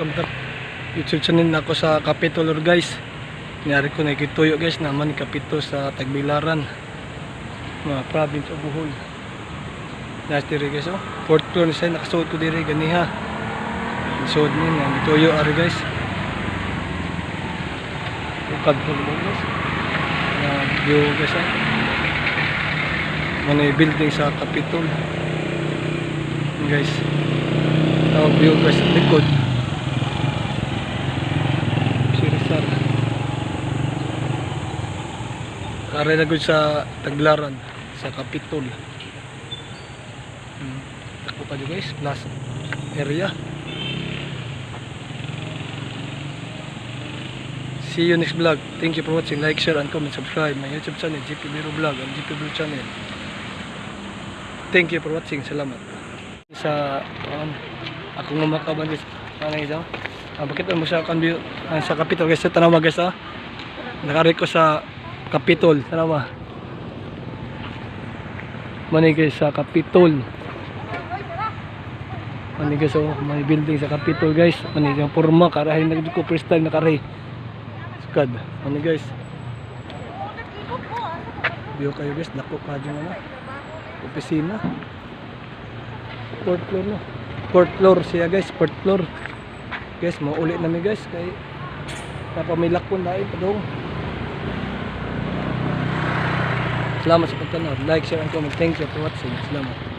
Welcome to YouTube channel na ako sa Capitol guys. Niyari ko na ikituyo guys naman Capitol sa Tagbilaran, mga province of Bohol. Nasa diri guys, oh. Fourth floor siya, nakasuot ko diri ganiha. Suot ni na ituyo ari guys. Ukad ko guys. Na view guys. Ano building sa Capitol. Guys. Tawag view guys sa likod. Aray na gud sa Tagbilaran sa Capitol. Tako pa guys, plus area. See you next vlog. Thank you for watching. Like, share, and comment. Subscribe my YouTube channel, GP Biro Vlog and GP Blue channel. Thank you for watching. Salamat. Sa ako nga makaban guys. Ano ito? Bakit mo sa kanbiyo sa Capitol guys? Tanawa guys ha. Nakari ko sa Capitol, tanawa. Mani guys sa Capitol. Mani guys, oh, may building sa Capitol guys. Mani yung forma karahin na ko first time nakari. Skad. Mani guys. View kayo guys, dako pa dyan na. Opisina. Fourth floor no. Fourth floor siya guys, fourth floor. Guys, mauli na mi guys kay napamilak ko na padong. Salamat sa pagtanaw. Like, share, and comment. Thank you for watching. Salamat.